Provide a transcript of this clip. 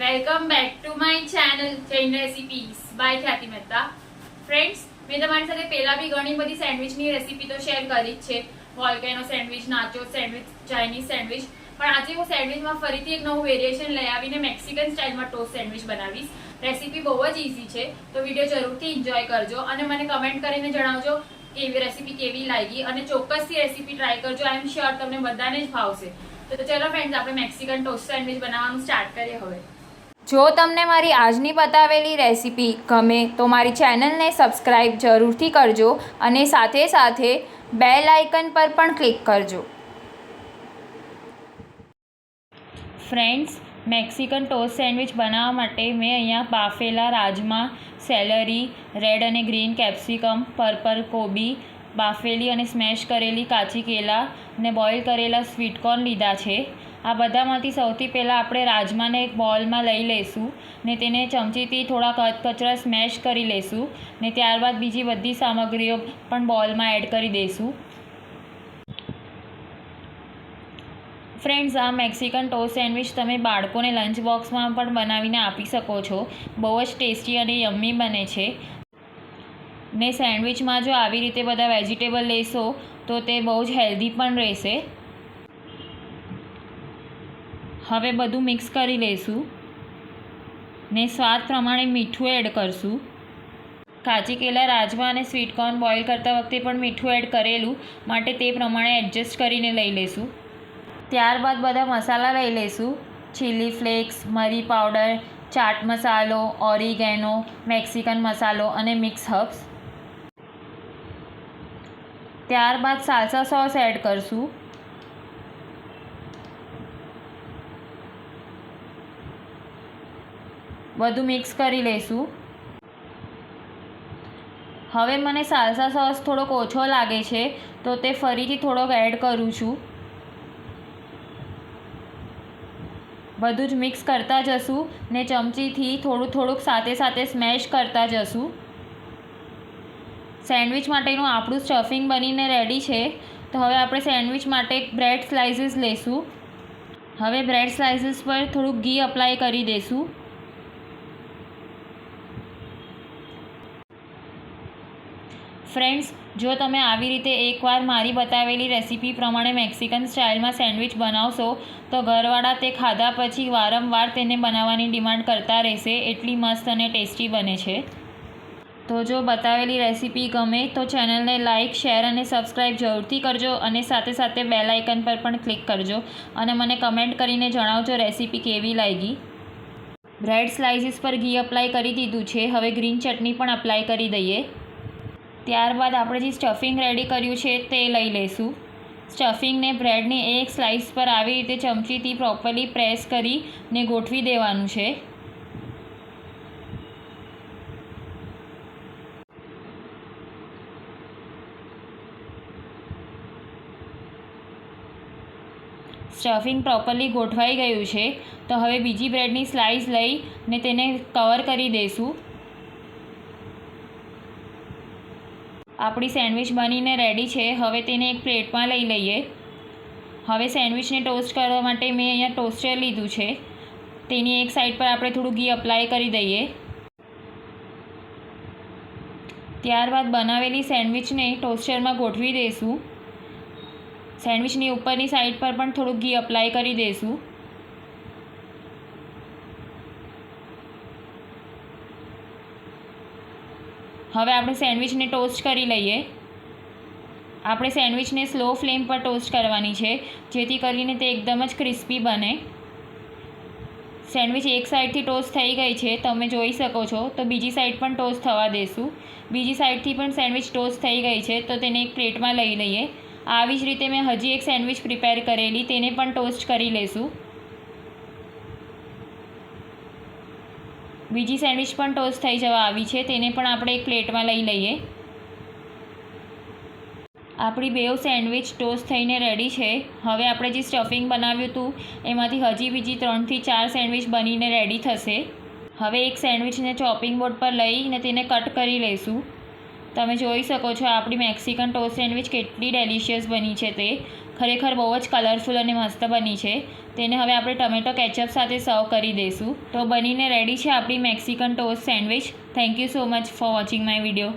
Welcome back to my channel Jain recipes by Khyati Mehta. Friends, મેં તમારી સાથે પહેલા બી ઘણી બધી સેન્ડવિચની રેસીપી તો શેર કરી જ છે. Volcano sandwich, nacho sandwich, Chinese sandwich. પણ આજે હું સેન્ડવિચમાં ફરીથી એક નવું વેરિએશન લઈ આવીને મેક્સિકન સ્ટાઇલમાં ટોસ્ટ સેન્ડવિચ બનાવીશ. રેસીપી બહુ જ ઇઝી છે, તો વિડીયો જરૂરથી એન્જોય કરજો અને મને કમેન્ટ કરીને જણાવજો કેવી રેસીપી કેવી લાગી અને ચોક્કસથી રેસીપી ટ્રાય કરજો. આઈ એમ શ્યોર તમને બધાને જ ભાવશે. તો ચલો ફ્રેન્ડ્સ, આપણે મેક્સિકન ટોસ્ટ સેન્ડવિચ બનાવવાનું સ્ટાર્ટ કરીએ હવે. જો તમને મારી આજની બતાવેલી રેસીપી ગમે તો મારી ચેનલને સબસ્ક્રાઈબ જરૂરથી કરજો અને સાથે સાથે બેલ આઇકન પર પણ ક્લિક કરજો. ફ્રેન્ડ્સ, મેક્સિકન ટોસ્ટ સેન્ડવિચ બનાવવા માટે મેં અહીંયા બાફેલા રાજમા, સેલરી, રેડ અને ગ્રીન કેપ્સિકમ, પર્પલ કોબી, બાફેલી અને સ્મેશ કરેલી કાચી કેલા અને બોઇલ કરેલા સ્વીટકોર્ન લીધા છે. આ બધામાંથી સૌથી પહેલાં આપણે રાજમાને એક બોલમાં લઈ લઈશું ને તેને ચમચીથી થોડા કચરા સ્મેશ કરી લઈશું ને ત્યારબાદ બીજી બધી સામગ્રીઓ પણ બોલમાં એડ કરી દઈશું. ફ્રેન્ડ્સ, આ મેક્સિકન ટોસ્ટ સેન્ડવિચ તમે બાળકોને લંચ બોક્સમાં પણ બનાવીને આપી શકો છો. બહુ જ ટેસ્ટી અને યમ્મી બને છે ને સેન્ડવિચમાં જો આવી રીતે બધા વેજીટેબલ લેશો તો તે બહુ જ હેલ્ધી પણ રહેશે. હવે બધું મિક્સ કરી લઈશું ને સ્વાદ પ્રમાણે મીઠું એડ કરશું. કાચી કેલા, રાજમા અને સ્વીટકોર્ન બોઇલ કરતા વખતે પણ મીઠું એડ કરેલું, માટે તે પ્રમાણે એડજસ્ટ કરીને લઈ લઈશું. ત્યારબાદ બધા મસાલા લઈ લઈશું. ચીલી ફ્લેક્સ, મરી પાવડર, ચાટ મસાલો, ઓરિગેનો, મેક્સિકન મસાલો અને મિક્સ હર્બ્સ. ત્યારબાદ સાલ્સા સોસ એડ કરશું. બધું મિક્સ કરી લઈશું. હવે મને સાલ્સા સોસ થોડોક ઓછો લાગે છે તો તે ફરીથી થોડોક એડ કરું છું. બધું જ મિક્સ કરતા જશું ને ચમચીથી થોડુંક સાથે સાથે સ્મેશ કરતા જશું. સેન્ડવિચ માટેનું આપણું સ્ટફિંગ બનીને રેડી છે. તો હવે આપણે સેન્ડવિચ માટે બ્રેડ સ્લાઇસીસ લઈશું. હવે બ્રેડ સ્લાઇસીસ પર થોડુંક ઘી અપ્લાય કરી દઈશું. ફ્રેન્ડ્સ, જો તમે આવી રીતે એકવાર મારી બતાવેલી રેસીપી પ્રમાણે મેક્સિકન સ્ટાઇલમાં સેન્ડવિચ બનાવશો તો ઘરવાળા તે ખાધા પછી વારંવાર તેને બનાવવાની ડિમાન્ડ કરતા રહેશે. એટલી મસ્ત અને ટેસ્ટી બને છે. તો જો બતાવેલી રેસીપી ગમે તો ચેનલને લાઇક, શેર અને સબસ્ક્રાઈબ જરૂરથી કરજો અને સાથે સાથે બેલ આઇકન પર પણ ક્લિક કરજો અને મને કમેન્ટ કરીને જણાવજો રેસીપી કેવી લાગી. બ્રેડ સ્લાઇસીસ પર ઘી અપ્લાય કરી દીધું છે. હવે ગ્રીન ચટણી પણ અપ્લાય કરી દઈએ. ત્યારબાદ આપણે જે સ્ટફિંગ રેડી કર્યું છે તે લઈ લઈશું. સ્ટફિંગને બ્રેડની એક સ્લાઇસ પર આવી રીતે ચમચીથી પ્રોપરલી પ્રેસ કરીને ગોઠવી દેવાનું છે. સ્ટફિંગ પ્રોપરલી ગોઠવાઈ ગયું છે. તો હવે બીજી બ્રેડની સ્લાઇસ લઈને તેને કવર કરી દઈશું. આપણી સેન્ડવિચ બનીને રેડી છે. હવે તેને એક પ્લેટમાં લઈ લઈએ. હવે સેન્ડવિચને ટોસ્ટ કરવા માટે મેં અહીંયા ટોસ્ટર લીધું છે. તેની એક સાઈડ પર આપણે થોડું ઘી અપ્લાય કરી દઈએ. ત્યારબાદ બનાવેલી સેન્ડવિચને ટોસ્ટરમાં ગોઠવી દઈશું. સેન્ડવિચની ઉપરની સાઈડ પર પણ થોડુંક ઘી અપ્લાય કરી દઈશું. હવે આપણે સેન્ડવિચને ટોસ્ટ કરી લઈએ. આપણે સેન્ડવિચને સ્લો ફ્લેમ પર ટોસ્ટ કરવાની છે જેથી કરીને તે એકદમ જ ક્રિસ્પી બને. સેન્ડવિચ એક સાઈડથી ટોસ્ટ થઈ ગઈ છે, તમે જોઈ શકો છો. તો બીજી સાઈડ પણ ટોસ્ટ થવા દઈશું. બીજી સાઈડથી પણ સેન્ડવિચ ટોસ્ટ થઈ ગઈ છે તો તેને એક પ્લેટમાં લઈ લઈએ. આવી જ રીતે મેં હજી એક સેન્ડવિચ પ્રિપેર કરેલી, તેને પણ ટોસ્ટ કરી લઈશું. બીજી સેન્ડવિચ પણ ટોસ્ટ થઈ જવા આવી છે, તેને પણ આપણે એક પ્લેટમાં લઈ લઈએ. આપણી બેવ સેન્ડવિચ ટોસ્ટ થઈને રેડી છે. હવે આપણે જે સ્ટફિંગ બનાવ્યું હતું એમાંથી હજી બીજી 3 થી 4 સેન્ડવિચ બનીને રેડી થશે. હવે એક સેન્ડવિચને ચોપિંગ બોર્ડ પર લઈને તેને કટ કરી લઈશું. તમે જોઈ શકો છો આપણી મેક્સિકન ટોસ્ટ સેન્ડવિચ કેટલી ડેલિશિયસ બની છે તે. ખરેખર બહુ જ કલરફુલ અને મસ્ત બની છે. તેને હવે આપણે ટમેટો કેચઅપ સાથે સર્વ કરી દઈશું. તો બનીને રેડી છે આપણી Mexican toast sandwich. Thank you so much for watching my video.